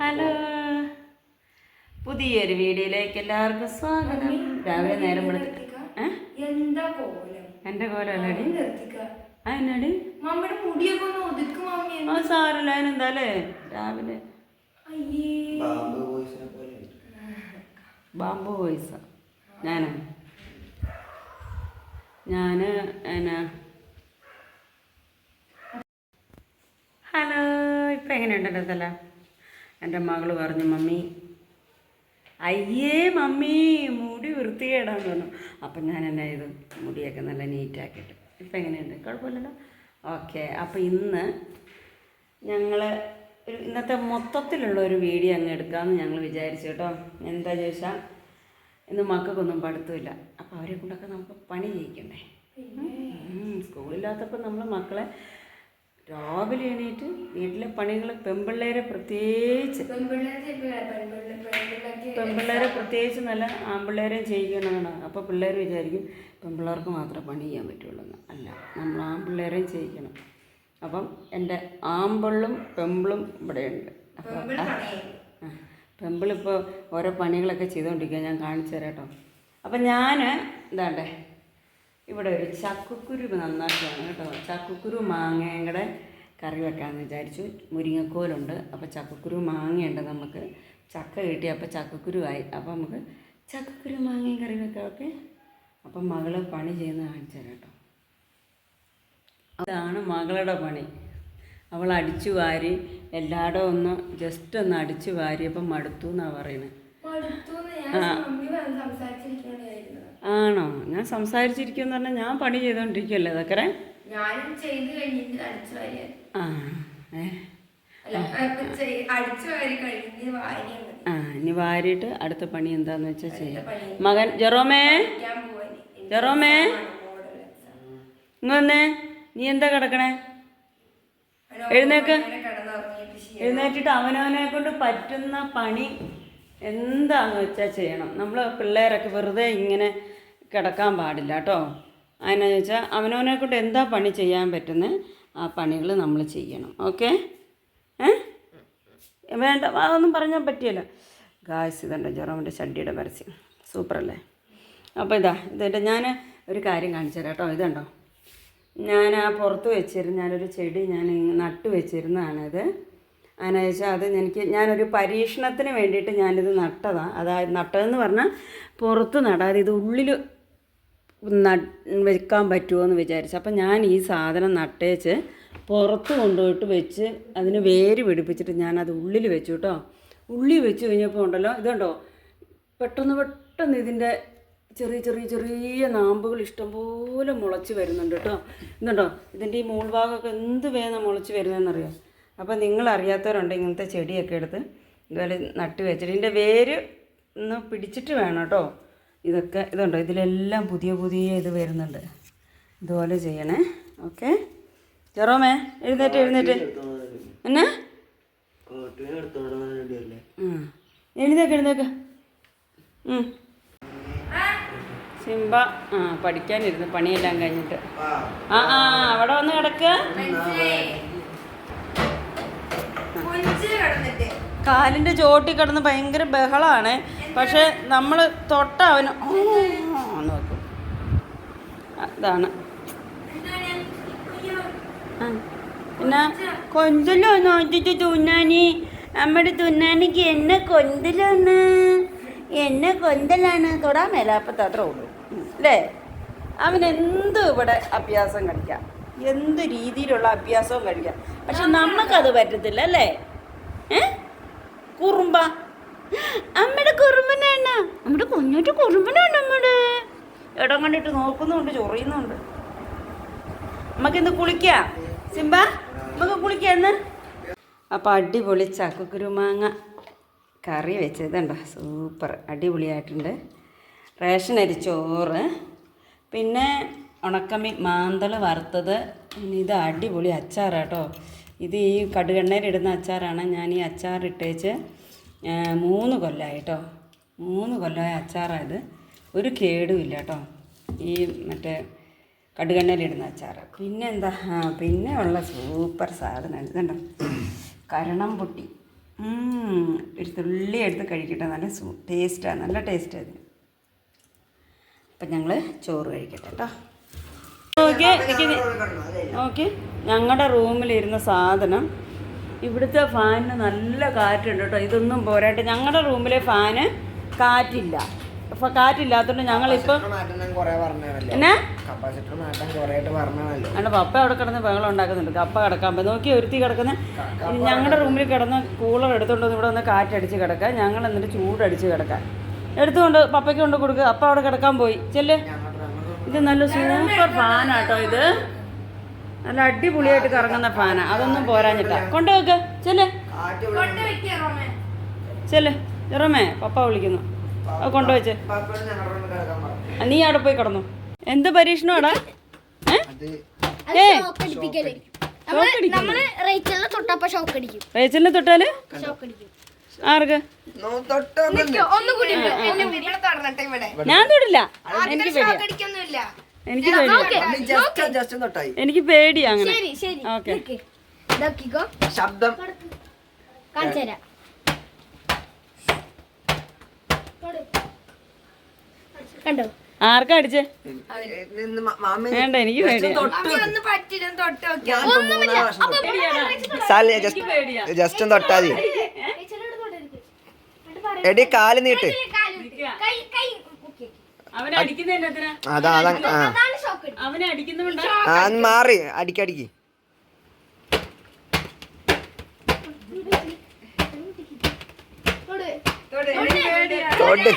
Hello, പുതിയൊരു വീഡിയോയിലേക്ക് എല്ലാവർക്കും സ്വാഗതം. രാവിലെ നേരം എന്റെ കോലടി അതിനടി സാരല്ല. അതിനെന്താല്ലേ രാവിലെ ബാമ്പു വോയിസാ ഞാന് എന്നാ. ഹലോ, ഇപ്പം എങ്ങനെയുണ്ടല്ലോ? എൻ്റെ മകൾ പറഞ്ഞു, മമ്മി അയ്യേ മമ്മി മുടി വൃത്തികേടാന്ന് പറഞ്ഞു. അപ്പം ഞാൻ എന്നാ ചെയ്തു, മുടിയൊക്കെ നല്ല നീറ്റാക്കിയിട്ട്. ഇപ്പം എങ്ങനെയുണ്ട്? കുഴപ്പമില്ലല്ലോ. ഓക്കെ. അപ്പോൾ ഇന്ന് ഞങ്ങൾ ഇന്നത്തെ മൊത്തത്തിലുള്ള ഒരു വീഡിയോ അങ്ങ് എടുക്കാമെന്ന് ഞങ്ങൾ വിചാരിച്ചു കേട്ടോ. എന്താ ചോദിച്ചാൽ ഇന്ന് മക്കൾക്കൊന്നും പഠിത്തമില്ല. അപ്പോൾ അവരെ കൊണ്ടൊക്കെ നമുക്ക് പണി ചെയ്യിക്കണ്ടേ. സ്കൂളില്ലാത്തപ്പോൾ നമ്മൾ മക്കളെ രാവിലെ എണീറ്റ് വീട്ടിലെ പണികൾ പെൺപിള്ളേരെ പ്രത്യേകിച്ച് നല്ല ആൺപിള്ളേരെയും ചെയ്യിക്കണമെന്നാണ്. അപ്പോൾ പിള്ളേർ വിചാരിക്കും പെൺപിള്ളേർക്ക് മാത്രമേ പണി ചെയ്യാൻ പറ്റുള്ളൂ എന്ന്. അല്ല, നമ്മൾ ആൺപിള്ളേരെയും ചെയ്യിക്കണം. അപ്പം എൻ്റെ ആമ്പിളും പെമ്പിളും ഇവിടെയുണ്ട്. അപ്പോൾ പെമ്പിളിപ്പോൾ ഓരോ പണികളൊക്കെ ചെയ്തുകൊണ്ടിരിക്കുക. ഞാൻ കാണിച്ചു തരാം കേട്ടോ. അപ്പം ഞാൻ എന്താണ്ടേ ഇവിടെ ഒരു ചക്കക്കുരു നന്നാക്കുകയാണ് കേട്ടോ. ചക്കക്കുരു മാങ്ങയും കൂടെ കറി വെക്കാമെന്ന് വിചാരിച്ചു. മുരിങ്ങക്കോലുണ്ട്. അപ്പോൾ ചക്കക്കുരു മാങ്ങയുണ്ട്. നമുക്ക് ചക്ക കിട്ടി, അപ്പോൾ ചക്കക്കുരുവായി. അപ്പോൾ നമുക്ക് ചക്കക്കുരു മാങ്ങയും കറി വെക്കാം. ഓക്കെ. അപ്പം മകൾ പണി ചെയ്യുന്നത് കാണിച്ചു തരാം കേട്ടോ. അതാണ് മകളുടെ പണി. അവൾ അടിച്ചു വാരി എല്ലായിടവും ഒന്ന് ജസ്റ്റ് ഒന്ന് അടിച്ചു വാരിയപ്പം മടുത്തു എന്നാണ് പറയുന്നത്. ആണോ? ഞാൻ സംസാരിച്ചിരിക്കുമെന്ന് പറഞ്ഞാൽ ഞാൻ പണി ചെയ്തോണ്ടിരിക്കുവല്ലേ അതൊക്കെ. ഇനി വാരിയിട്ട് അടുത്ത പണി എന്താന്ന് വെച്ചാൽ ചെയ്യാം. മകൻ ജെറോമേ ഇങ്ങൊന്നേ, നീ എന്താ കിടക്കണേ? എഴുന്നേറ്റിട്ട് അവനവനെ കൊണ്ട് പറ്റുന്ന പണി എന്താന്ന് വെച്ചാൽ ചെയ്യണം. നമ്മൾ പിള്ളേരൊക്കെ വെറുതെ ഇങ്ങനെ കിടക്കാൻ പാടില്ല കേട്ടോ. അതിനെന്ന് ചോദിച്ചാൽ അവനവനെ കൊണ്ട് എന്താ പണി ചെയ്യാൻ പറ്റുന്നത് ആ പണികൾ നമ്മൾ ചെയ്യണം. ഓക്കെ. വേണ്ട അതൊന്നും പറഞ്ഞാൽ പറ്റിയല്ല. ഗായ്സ്, ഇതുണ്ട് ജെറോമിൻ്റെ ഷഡ്ഡിയുടെ പരസ്യം. സൂപ്പറല്ലേ? അപ്പോൾ ഇതിൻ്റെ ഞാൻ ഒരു കാര്യം കാണിച്ചു തരാം കേട്ടോ. ഇതുണ്ടോ, ഞാൻ ആ പുറത്ത് വെച്ചിരുന്ന ഞാനൊരു ചെടി ഞാൻ നട്ടു വെച്ചിരുന്നതാണിത്. അതിനെന്ന് വെച്ചാൽ അത് ഞാനൊരു പരീക്ഷണത്തിന് വേണ്ടിയിട്ട് ഞാനിത് നട്ടതാണ്. അതായത് നട്ടതെന്ന് പറഞ്ഞാൽ പുറത്ത് നടാതെ ഇത് ഉള്ളിൽ വെക്കാൻ പറ്റുമോ എന്ന് വിചാരിച്ചു. അപ്പം ഞാൻ ഈ സാധനം നട്ടേച്ച് പുറത്ത് കൊണ്ടുപോയിട്ട് വെച്ച് അതിന് വേര് പിടിപ്പിച്ചിട്ട് ഞാനത് ഉള്ളിൽ വെച്ചു കേട്ടോ. ഉള്ളി വെച്ച് കഴിഞ്ഞപ്പോൾ ഉണ്ടല്ലോ, ഇതുണ്ടോ, പെട്ടെന്ന് ഇതിൻ്റെ ചെറിയ നാമ്പുകൾ ഇഷ്ടംപോലെ മുളച്ച് വരുന്നുണ്ട് കേട്ടോ. ഇതുണ്ടോ, ഇതിൻ്റെ ഈ മൂൾഭാഗമൊക്കെ എന്ത് വേഗം മുളച്ച് വരുന്നതെന്നറിയോ. അപ്പോൾ നിങ്ങൾ അറിയാത്തവരുണ്ട് ഇങ്ങനത്തെ ചെടിയൊക്കെ എടുത്ത് ഇതുപോലെ നട്ട് വെച്ചിട്ട് ഇതിൻ്റെ വേര് ഒന്ന് പിടിച്ചിട്ട് വേണം കേട്ടോ. ഇതൊക്കെ ഇതുണ്ടോ, ഇതിലെല്ലാം പുതിയ ഇത് വരുന്നുണ്ട്. ഇതുപോലെ ചെയ്യണേ. ഓക്കെ. ജെറോമേ എഴുന്നേറ്റ് എന്നാ എഴുന്നേക്ക് സിംബ പഠിക്കാനിരുന്നു പണിയെല്ലാം കഴിഞ്ഞിട്ട്. അവിടെ വന്ന് കിടക്കുക. കാലിൻ്റെ ചോട്ടി കിടന്ന് ഭയങ്കര ബഹളമാണ്. പക്ഷെ നമ്മൾ തൊട്ട അവന് നോക്കും. അതാണ്. പിന്നെ കൊന്തലോ നോക്കിട്ട് തുന്നാനി, നമ്മുടെ തുന്നാനിക്ക് എന്നെ കൊന്തലാണ് തൊടാൻ മേലാപ്പത്തെ അത്ര ഉള്ളൂ അല്ലേ. അവനെന്ത് ഇവിടെ അഭ്യാസം കളിക്കാം, എന്ത് രീതിയിലുള്ള അഭ്യാസവും കളിക്കാം. പക്ഷെ നമുക്കത് പറ്റത്തില്ല അല്ലേ. കുറുമ്പ അമ്മയുടെ കുറുമ്പനാണ്, നമ്മുടെ കുഞ്ഞോട്ട് കുറുമ്പനാണ്. നമ്മുടെ ഇടം കണ്ടിട്ട് നോക്കുന്നുണ്ട്, ചൊറിയുന്നുണ്ട്. നമുക്കിന്ന് കുളിക്കാം സിംബ, നമുക്ക് കുളിക്കാന്ന്. അപ്പോൾ അടിപൊളി ചക്കക്കുരുമാങ്ങ കറി വെച്ചതുണ്ടോ, സൂപ്പർ അടിപൊളിയായിട്ടുണ്ട്. റേഷൻ അരി ചോറ്, പിന്നെ ഉണക്കമീൻ മാന്തൾ വറുത്തത്, പിന്നെ ഇത് അടിപൊളി അച്ചാറാട്ടോ. ഇത് ഈ കടുകെണ്ണയിലിടുന്ന അച്ചാറാണ്. ഞാൻ ഈ അച്ചാറിട്ടേച്ച് 3 കൊല്ലമായി കേട്ടോ. 3 കൊല്ലമായ അച്ചാറായത്. ഒരു കേടുമില്ല കേട്ടോ ഈ മറ്റേ കടുകെണ്ണയിലിടുന്ന അച്ചാർ. പിന്നെ എന്താ, പിന്നെ ഉള്ള സൂപ്പർ സാധനം ഇതുണ്ടോ, കരണം പൊട്ടി. ഒരു തുള്ളി എടുത്ത് കഴിക്കട്ടെ. നല്ല ടേസ്റ്റാണ്, നല്ല ടേസ്റ്റാണ് ഇതിന്. അപ്പം ഞങ്ങൾ ചോറ് കഴിക്കട്ടെ കേട്ടോ. ഓക്കെ, ഞങ്ങളുടെ റൂമിലിരുന്ന സാധനം ഇവിടുത്തെ ഫാനിന് നല്ല കാറ്റുണ്ട് കേട്ടോ. ഇതൊന്നും പോരായിട്ട് ഞങ്ങളുടെ റൂമിലെ ഫാന് കാറ്റില്ല. അപ്പോൾ കാറ്റില്ലാത്തതുകൊണ്ട് ഞങ്ങളിപ്പം എന്നാ അല്ല പപ്പ അവിടെ കിടന്ന് ബഹളം ഉണ്ടാക്കുന്നുണ്ട്. കപ്പ കിടക്കാൻ പോയി നോക്കി ഒരുത്തി കിടക്കുന്ന ഞങ്ങളുടെ റൂമിൽ കിടന്ന് കൂളർ എടുത്തുകൊണ്ട് ഇവിടെ വന്ന് കാറ്റടിച്ച് കിടക്കുക. ഞങ്ങൾ എന്നിട്ട് ചൂടടിച്ച് കിടക്കാം. എടുത്തുകൊണ്ട് പപ്പയ്ക്ക് കൊണ്ട് കൊടുക്കുക. അപ്പ അവിടെ കിടക്കാൻ പോയി. ചെല്ലേ, ഇത് നല്ല സൂപ്പർ ഫാനാട്ടോ. ഇത് നല്ല അടിപൊളിയായിട്ട് കറങ്ങുന്ന ഫാനാണ്. അതൊന്നും പോരാഞ്ഞിട്ടാ. കൊണ്ടുവെക്ക് ചെല്ലേ ചെല്ലേ. ഇറമേ പപ്പ വിളിക്കുന്നു. അത് കൊണ്ടുവച്ച് നീ അവിടെ പോയി കിടന്നു. എന്ത് പരീക്ഷണമാടാ? റേച്ചലിനെ തൊട്ടാല് ആർക്ക്? ഞാൻ തൊടില്ല. എനിക്ക് പേടിയാ അങ്ങനെ. ഓക്കെ, ശബ്ദം കണ്ടോ? ആർക്കാ അടിച്ചേ? വേണ്ട, എനിക്ക് പേടിയാ. ജസ്റ്റ് തൊട്ടാ മതി. എടി കാല് നീട്ട്. അവനെ അടിക്കുന്നതിന് അതാ അവനെ അടിക്കുന്നുണ്ടോ? മാറി അടിക്കടിക്ക്. തൊട്ട്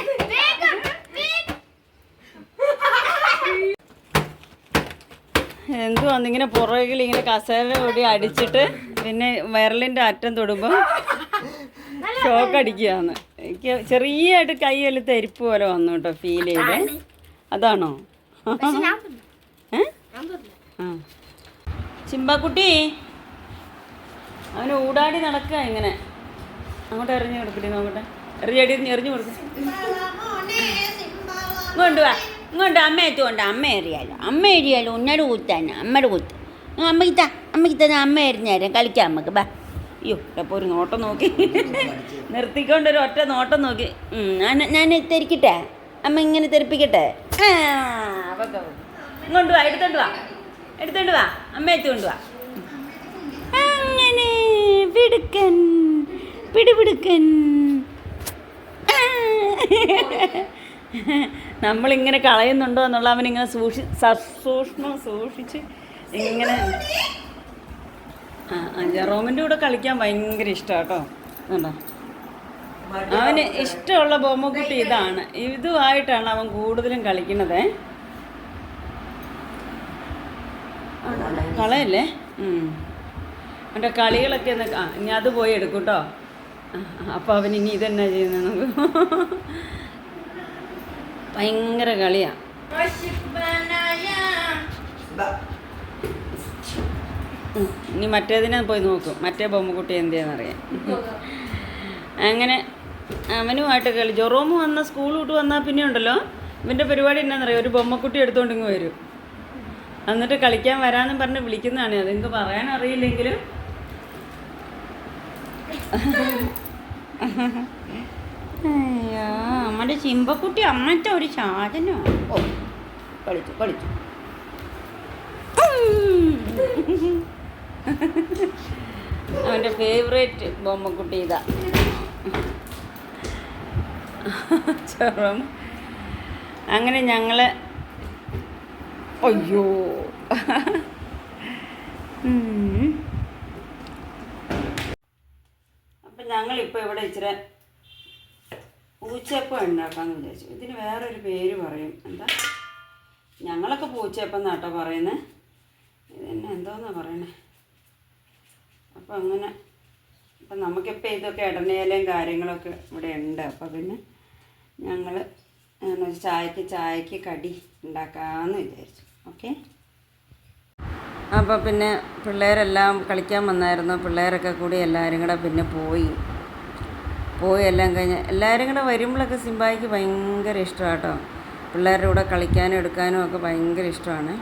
എന്തുവാന്ന് ഇങ്ങനെ പുറകിൽ ഇങ്ങനെ കസേര കൂടി അടിച്ചിട്ട് പിന്നെ വിരലിൻ്റെ അറ്റം തൊടുമ്പോൾ ഷോക്ക് അടിക്കുകയാണ്. എനിക്ക് ചെറിയായിട്ട് കൈയെല്ലാം തെരിപ്പ് പോലെ വന്നു കേട്ടോ, ഫീൽ ചെയ്ത്. അതാണോ? ആ ചിമ്പാക്കുട്ടി അവന് ഊടാടി നടക്കുക ഇങ്ങനെ. അങ്ങോട്ട് എറിഞ്ഞു കൊടുക്കട്ടെ, നോക്കട്ടെ. എറിഞ്ഞു കൊടുക്ക. കൊണ്ടുവാ ഇങ്ങോട്ട്. അമ്മ എത്തുകൊണ്ട് അമ്മ എറിയാലോ ഉന്നയുടെ കൂത്താണ് അമ്മയുടെ കൂത്ത്. അമ്മയ്ക്ക് തന്നെ അമ്മ എറിഞ്ഞു തരാം, കളിക്കാം നമുക്ക്. ബാ. അയ്യോ, അപ്പോൾ ഒരു നോട്ടം നോക്കി നിർത്തിക്കൊണ്ടൊരു ഒറ്റ നോട്ടം നോക്കി. ഞാൻ തെരിക്കട്ടെ, അമ്മ ഇങ്ങനെ തെറിപ്പിക്കട്ടെ. ഇങ്ങോട്ട് വാ, എടുത്തോണ്ട് വാ അമ്മ എത്തുകൊണ്ട് വാ. അങ്ങനെ പിടുക്കൻ പിടിപിടുക്കൻ. നമ്മളിങ്ങനെ കളയുന്നുണ്ടോ എന്നുള്ള അവനിങ്ങനെ സൂക്ഷ്മം സൂക്ഷിച്ച് ഇങ്ങനെ. ജെറോമിൻ്റെ കൂടെ കളിക്കാൻ ഭയങ്കര ഇഷ്ടമാണ് കേട്ടോ. കണ്ടോ, അവന് ഇഷ്ടമുള്ള ബൊമ്മക്കുട്ടി ഇതാണ്. ഇതുമായിട്ടാണ് അവൻ കൂടുതലും കളിക്കുന്നത്. കളയല്ലേ. അവൻ്റെ കളികളൊക്കെ ഒന്ന് ഇനി അത് പോയി എടുക്കും കേട്ടോ. അപ്പോൾ അവൻ ഇനി ഇതെന്നാ ചെയ്യുന്നത് നമുക്ക്. ഭയങ്കര കളിയാണ്. ഇനി മറ്റേതിനെ പോയി നോക്കും, മറ്റേ ബൊമ്മക്കുട്ടി എന്തിയാണെന്നറിയാം. അങ്ങനെ അവനുമായിട്ട് കളി. ജെറോമ് വന്ന സ്കൂൾ വിട്ട് വന്നാൽ പിന്നെ ഉണ്ടല്ലോ ഇവൻ്റെ പരിപാടി എന്നാന്നറിയാം, ഒരു ബൊമ്മക്കുട്ടി എടുത്തുകൊണ്ട് ഇങ്ങ് വരും. എന്നിട്ട് കളിക്കാൻ വരാമെന്നും പറഞ്ഞ് വിളിക്കുന്നതാണ്. അതെനിക്ക് പറയാൻ അറിയില്ലെങ്കിലും അയ്യോ, നമ്മുടെ ചിമ്പക്കുട്ടി അമ്മത്തെ ഒരു സാധനമാണ്. ഓ, കളിച്ചു അവൻ്റെ ഫേവറേറ്റ് ബൊമ്മക്കുട്ടി ഇതാ. ചെറും അങ്ങനെ ഞങ്ങൾ അയ്യോ അപ്പം ഞങ്ങളിപ്പോൾ ഇവിടെ ഇച്ചിരി പൂച്ചയപ്പം ഉണ്ടാക്കാമെന്ന് വിചാരിച്ചു. ഇതിന് വേറൊരു പേര് പറയും. എന്താ, ഞങ്ങളൊക്കെ പൂച്ചയപ്പം എന്നാട്ടോ പറയുന്നത്. ഇതെന്നെ എന്തോന്നാണ് പറയണേ. അപ്പം അങ്ങനെ അപ്പം നമുക്കിപ്പോൾ ഇതൊക്കെ ഇടനേലയും കാര്യങ്ങളൊക്കെ ഇവിടെ ഉണ്ട്. അപ്പോൾ പിന്നെ ഞങ്ങൾ ചായക്ക് കടി ഉണ്ടാക്കാമെന്ന് വിചാരിച്ചു. ഓക്കെ. അപ്പോൾ പിന്നെ പിള്ളേരെല്ലാം കളിക്കാൻ വന്നായിരുന്നു. പിള്ളേരൊക്കെ കൂടി എല്ലാവരും കൂടെ പിന്നെ പോയി എല്ലാം കഴിഞ്ഞ് എല്ലാവരും കൂടെ വരുമ്പോഴൊക്കെ സിംബായിക്ക് ഭയങ്കര ഇഷ്ടമാണ് കേട്ടോ. പിള്ളേരുടെ കൂടെ കളിക്കാനും എടുക്കാനും ഒക്കെ ഭയങ്കര ഇഷ്ടമാണ്.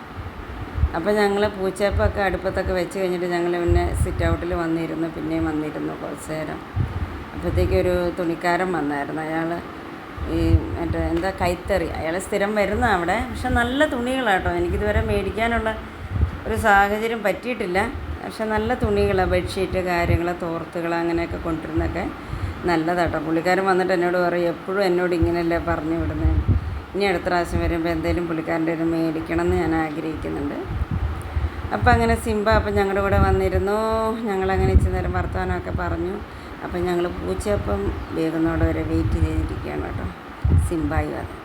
അപ്പോൾ ഞങ്ങൾ പൂച്ചയപ്പൊക്കെ അടുപ്പത്തൊക്കെ വെച്ച് കഴിഞ്ഞിട്ട് ഞങ്ങൾ പിന്നെ സിറ്റ് ഔട്ടിൽ പിന്നെയും വന്നിരുന്നു കുറച്ച് നേരം. അപ്പോൾ അപ്പോഴത്തേക്കും ഒരു തുണിക്കാരൻ വന്നായിരുന്നു. അയാൾ ഈ മറ്റേ എന്താ കൈത്തറി, അയാൾ സ്ഥിരം വരുന്ന അവിടെ. പക്ഷെ നല്ല തുണികളാട്ടോ, എനിക്കിതുവരെ മേടിക്കാനുള്ള ഒരു സാഹചര്യം പറ്റിയിട്ടില്ല. പക്ഷെ നല്ല തുണികളാണ്, ബെഡ്ഷീറ്റ് കാര്യങ്ങൾ, തോർത്തുകൾ അങ്ങനെയൊക്കെ കൊണ്ടുവരുന്നൊക്കെ നല്ലതാട്ടോ. പുള്ളിക്കാരൻ വന്നിട്ട് എന്നോട് പറയും, എപ്പോഴും എന്നോട് ഇങ്ങനെയല്ലേ പറഞ്ഞു വിടുന്നത്, ഇനി അടുത്ത പ്രാവശ്യം വരുമ്പോൾ എന്തെങ്കിലും പുള്ളിക്കാരൻ്റെ ഒരു മേടിക്കണം എന്ന് ഞാൻ ആഗ്രഹിക്കുന്നുണ്ട്. അപ്പം അങ്ങനെ സിംബ അപ്പം ഞങ്ങളുടെ കൂടെ വന്നിരുന്നു. ഞങ്ങളങ്ങനെ ഇച്ചിരി നേരം വർത്തമാനമൊക്കെ പറഞ്ഞു. അപ്പം ഞങ്ങൾ പൂച്ചയപ്പം വേഗുന്നോടെ വരെ വെയിറ്റ് ചെയ്തിരിക്കുകയാണ് കേട്ടോ, സിംബായി വന്നു.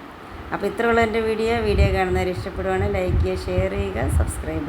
അപ്പോൾ ഇത്രയുള്ള എൻ്റെ വീഡിയോ കാണുന്നവർ ഇഷ്ടപ്പെടുവാണെങ്കിൽ ലൈക്ക് ചെയ്യുക, ഷെയർ ചെയ്യുക, സബ്സ്ക്രൈബ് ചെയ്യുക.